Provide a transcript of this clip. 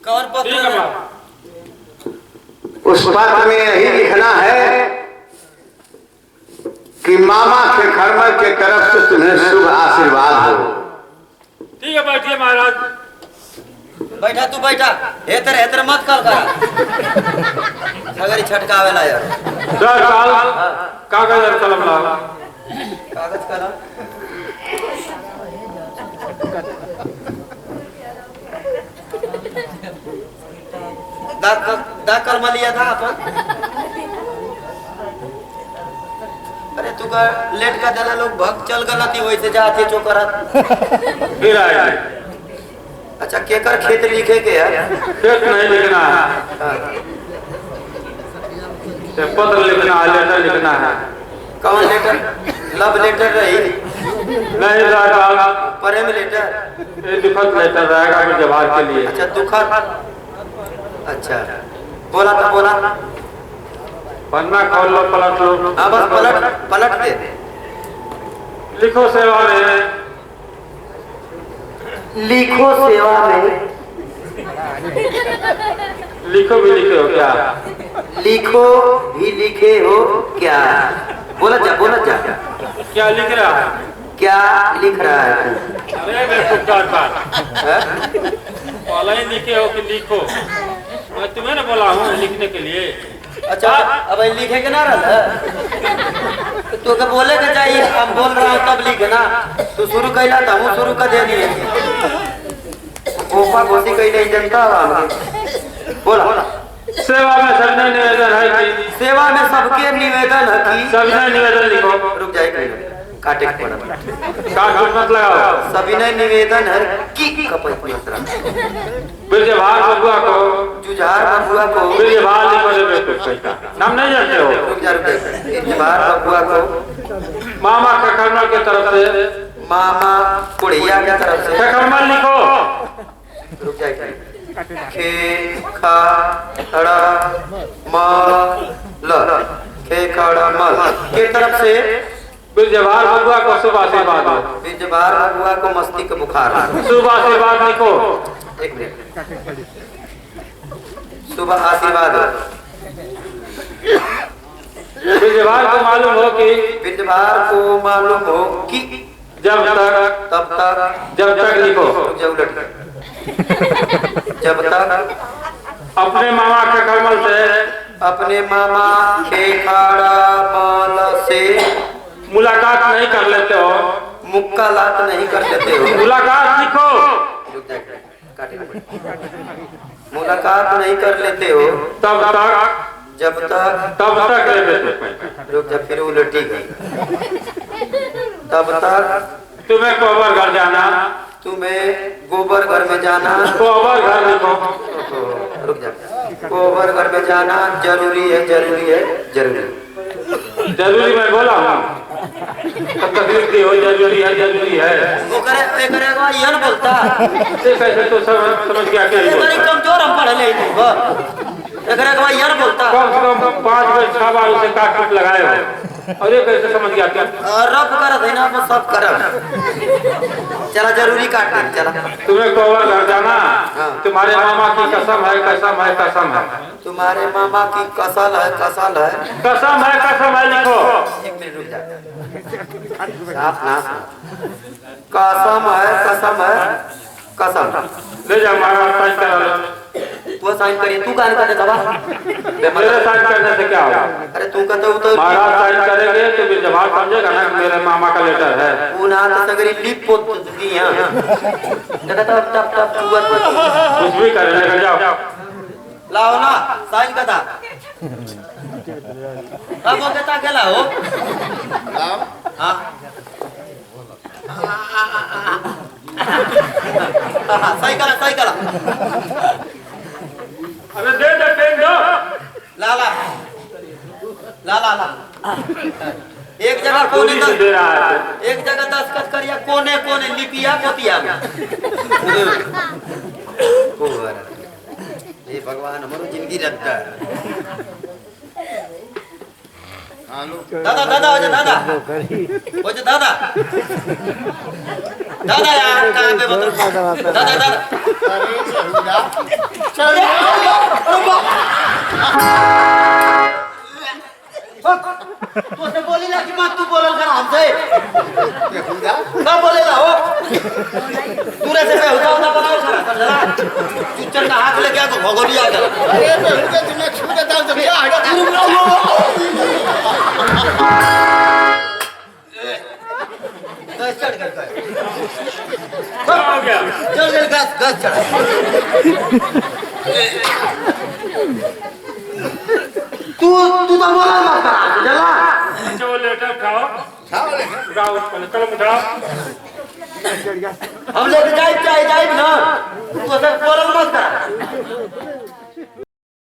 कौन पत्र? उस पत्र में यही लिखना है कि मामा के खरमल के तरफ से तुम्हें शुभ आशीर्वाद हो। ठीक है, बैठिए महाराज। बैठा तू बैठा, हेतर हेतर मत कर सगरी छटकावेला यार। कागज और कलम ला। कागज कलम दाग कलमा लिया था अपन। अरे तू का लेट का देला लोग भग चल गलती वैसे जाते जो करत फिर आए। अच्छा केकर खेत लिखे के यार? खेत नहीं लिखना है, पत्र लिखना है, लेटर लिखना है। कौन लेटर? लव लेटर रही नहीं रहेगा, प्रेम लेटर? ये दुखद लेटर रहेगा जवाहर के लिए। अच्छा दुखद। अच्छा बोला था बोला। पन्ना खोल लो, पलट लो। हाँ बस पलट पलट दे। लिखो सेवा में, लिखो सेवा में। लिखो भी लिखे हो क्या? लिखो भी लिखे हो क्या? बोला जा क्या लिख रहा है? क्या लिख रहा है? अरे बेवकूफ वाला ही लिखे हो कि लिखो? मैं तुम्हें ना बोला हूँ लिखने के लिए। अच्छा अब लिखे के ना रहा तो के बोले के चाहिए। हम बोल रहा हूँ तब लिखना। तू शुरू कैला था, हूँ शुरू कर दे दिए। ओपा घोषी कही नहीं जनता बोला। सेवा में सबने निवेदन है कि सेवा में सबके निवेदन है कि सबने निवेदन लिखो। रुक जाए काटे काट मत लगाओ। सविनय निवेदन है कि ब्रजभार बबुआ को, जुझार बबुआ को, ब्रजभार लिखो। नाम नहीं जानते हो? ब्रजभार बबुआ को मामा खखरमल के तरफ से, मामा कुड़िया की तरफ से खखरमल लिखो। रुक जाए। खे खा खड़ा मल खे खड़ा मल के तरफ से ब्रजभार बबुआ को शुभ आशीर्वाद हो। ब्रजभार बबुआ को मस्ती का बुखार। शुभ आशीर्वाद लिखो। एक मिनट। शुभ आशीर्वाद हो। ब्रजभार को मालूम हो कि, ब्रजभार को मालूम हो कि जब तक तब तक जब तक लिखो। जब तक अपने मामा खखरमल से, अपने मामा खेखाड़ा मल से मुलाकात नहीं कर लेते हो। मुक्कालात नहीं कर लेते हो। मुलाकात लिखो। मुलाकात नहीं कर लेते हो तब तक जब तक ले लेते। रुक जा फिर उलटी गई। तब तक तुम्हें गोबर घर जाना, तुम्हें गोबर घर में जाना। गोबर घर लिखो। रुक जा। गोबर घर में जाना जरूरी है जरूरी है जरूरी। मैं बोला हूँ तकलीफ दी हो जरूरी है। वो करे यह बोलता कैसे तो समझ गया क्या? कमजोर हम पढ़ ले यह बोलता। कम से कम 5 बार 6 बार उसे काट लगाए हो और ये कैसे समझ गया क्या? रब कर देना मैं सब करब। चला जरूरी काट दे चला। तुम्हें गोबर घर जाना। तुम्हारे मामा की कसम है कसम है कसम है। तुम्हारे मामा की कसम है कसम है कसम है लिखो। एक मिनट रुक जा। कसम है कसम। ले जा महाराज साइन करा लो। वो साइन करिए। तू कान करने दबा। मेरे साइन करने से क्या होगा? अरे तू कहते हो तो महाराज साइन करेंगे तो फिर जवाब समझेगा ना मेरे मामा का लेटर है। उना तो सगरी लिप पोत दी यहां देखा तब कुछ भी करने लग जाओ। लाओ ना साइन कदा। अब वो कहता गेला हो। हां सही करा। अरे दे पेन दो। ला एक जगह कोने दे रहा है। एक जगह दस्तखत करिया कोने लिपिया पोतिया में। ये भगवान हमारी जिंदगी रखता है। दादा हो जा दादा यार कहाँ पे दादा तूने बोली ना कि मत तू बोलल कर हमसे क्या बोलेला हो दूर से होता होता बनाओ कर जरा चुच्चर का हाथ लेके आ तो भगोरी आ जा अरे बेहुदा तुमने छू देता हूं तो क्या हटा गैस चढ़ गया हो गया चल गया गैस चढ़ तू तो बोला मत कर जला जो लेटर खाओ खाओ ले उठाओ पहले चलो उठाओ हम लेके जाए ना तू तो बोला मत कर